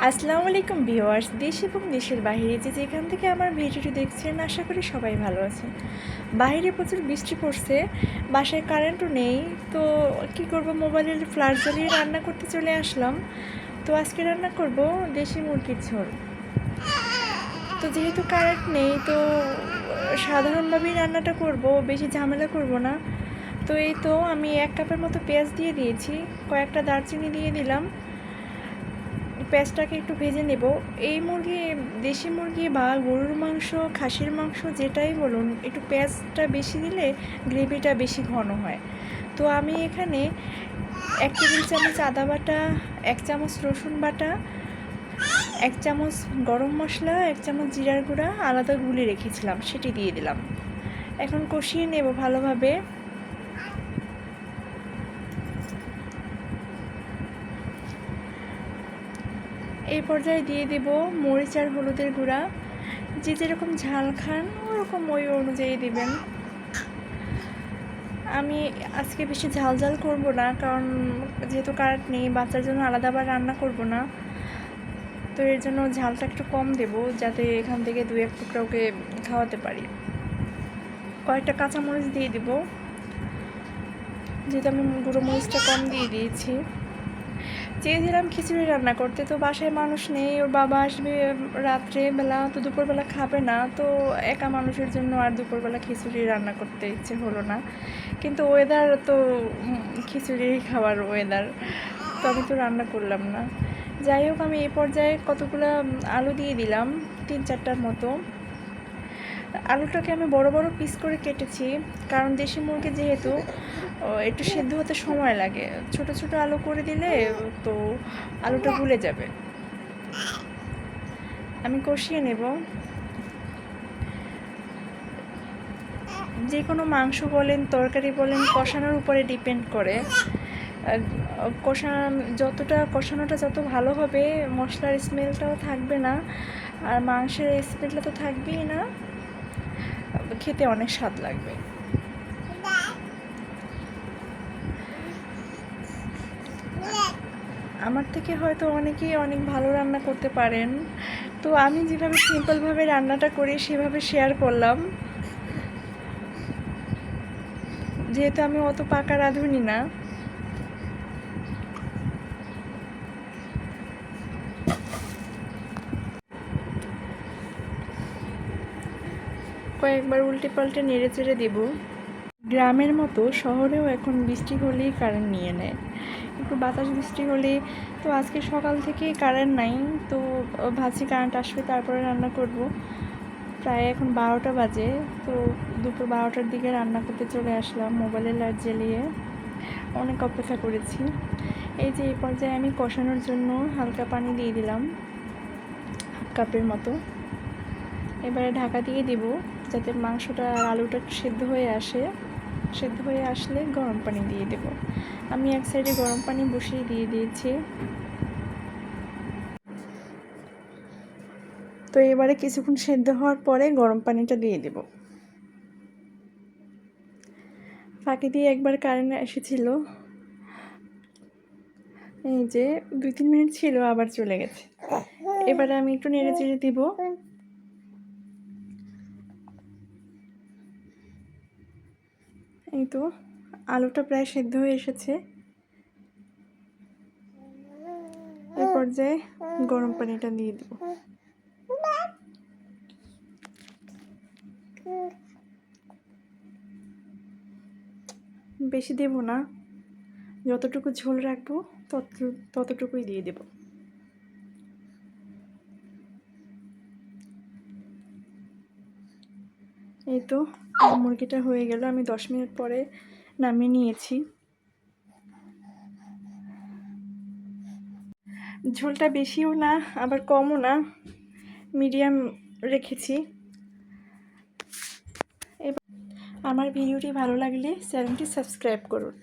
আসসালামু আলাইকুম ভিউয়ার্স, দেশ এবং দেশের বাইরে যেখান থেকে আমার ভিডিওটি দেখছেন আশা করি সবাই ভালো আছেন। বাইরে প্রচুর বৃষ্টি পড়ছে, বাসায় কারেন্টও নেই, তো কি করব, মোবাইলের ফ্ল্যাশ জ্বালিয়ে রান্না করতে চলে আসলাম। তো আজকে রান্না করব দেশি মুরগির ঝোল। তো যেহেতু কারেন্ট নেই, তো সাধারণভাবেই রান্নাটা করব, বেশি ঝামেলা করব না। তো এই তো আমি 1 কাপের মতো পেঁয়াজ দিয়ে দিয়েছি, কয়েকটা দারচিনি দিয়ে দিলাম। পেঁয়াজটাকে একটু ভেজে নেব। এই মুরগি, দেশি মুরগি বা গরুর মাংস, খাসির মাংস যেটাই বলুন, একটু পেঁয়াজটা বেশি দিলে গ্রেভিটা বেশি ঘন হয়। তো আমি এখানে 1 টেবিল চামচ আদা বাটা, 1 চামচ রসুন বাটা, 1 চামচ গরম মশলা, 1 চামচ জিরার গুঁড়া আলাদা গুলে রেখেছিলাম, সেটি দিয়ে দিলাম। এখন কষিয়ে নেব ভালোভাবে। এই পর্যায়ে দিয়ে দেব মরিচ আর হলুদের গুঁড়া। যে যেরকম ঝাল খান ওরকম ওই অনুযায়ী দেবেন। আমি আজকে বেশি ঝাল ঝাল করব না, কারণ যেহেতু কারেন্ট নেই, বাচ্চার জন্য আলাদা আবার রান্না করব না। তো এর জন্য ঝালটা একটু কম দেব, যাতে এখান থেকে 2-1 টুকরা ওকে খাওয়াতে পারি। কয়েকটা কাঁচামরিচ দিয়ে দেব, যেহেতু আমি গুঁড়ো মরিচটা কম দিয়ে দিয়েছি। চেয়েছিলাম খিচুড়ি রান্না করতে, তো বাসায় মানুষ নেই, ওর বাবা আসবে রাত্রেবেলা, তো দুপুরবেলা খাবে না, তো একা মানুষের জন্য আর দুপুরবেলা খিচুড়ি রান্না করতে ইচ্ছে হলো না। কিন্তু ওয়েদার তো খিচুড়ি খাওয়ার ওয়েদার, তো আমি তো রান্না করলাম না। যাই হোক, আমি এই পর্যায়ে কতগুলো আলু দিয়ে দিলাম, 3-4টার মতো। আলুটাকে আমি বড় বড় পিস করে কেটেছি, কারণ দেশি মুরগি যেহেতু একটু সেদ্ধ হতে সময় লাগে। ছোট ছোট আলু করে দিলে তো আলুটা গুলে যাবে। আমি কষিয়ে নেব। যে কোনো মাংস বলেন, তরকারি বলেন, কষানোর উপরে ডিপেন্ড করে। কষানোটা যত ভালো হবে, মশলার স্মেলটাও থাকবে না, আর মাংসের স্মেলটা তো থাকবেই না, খেতে অনেক স্বাদ লাগবে। আমার থেকে হয়তো অনেকেই অনেক ভালো রান্না করতে পারেন, তো আমি যেভাবে সিম্পলভাবে রান্নাটা করি সেভাবে শেয়ার করলাম। যেহেতু আমি অত পাকা রাঁধুনি না। কয়েকবার উল্টে পাল্টে নেড়ে চেড়ে দেব। গ্রামের মতো শহরেও এখন বৃষ্টি হলেই কারেন্ট নিয়ে নেয়, একটু বাতাস বৃষ্টি হলে। তো আজকে সকাল থেকে কারেন্ট নাই, তো ভাবছি কারেন্ট আসবে তারপরে রান্না করব। প্রায় এখন 12টা বাজে, তো দুপুর 12টার দিকে রান্না করতে চলে আসলাম মোবাইলের লাইট জ্বালিয়ে। অনেক অপেক্ষা করেছি। এই যে এই পর্যায়ে আমি কষানোর জন্য হালকা পানি দিয়ে দিলাম, 1/2 কাপের মতো। এবারে ঢাকা দিয়ে দেব, যাতে মাংসটা আর আলুটা সেদ্ধ হয়ে আসে। সেদ্ধ হয়ে আসলে গরম পানি দিয়ে দেব। আমি এক সাইডে গরম পানি বসিয়ে দিয়ে দিয়েছি। তো এবারে কিছুক্ষণ সেদ্ধ হওয়ার পরে গরম পানিটা দিয়ে দেব। ফাঁকি দিয়ে একবার কারেন্ট এসেছিল, এই যে 2-3 মিনিট ছিল, আবার চলে গেছে। এবারে আমি একটু নেড়ে চেড়ে দিব। এই তো আলুটা প্রায় সেদ্ধ হয়ে এসেছে। এই পর্যায়ে গরম পানিটা দিয়ে দেব। বেশি দেব না, যতটুকু ঝোল রাখবো ততটুকুই দিয়ে দেব। এই তো মুরগিটা হয়ে গেল, আমি 10 মিনিট পরে নামিয়ে নিয়েছি। ঝোলটা বেশিও না আবার কমও না, মিডিয়াম রেখেছি। এবার আমার ভিডিওটি ভালো লাগলে চ্যানেলটি সাবস্ক্রাইব করুন।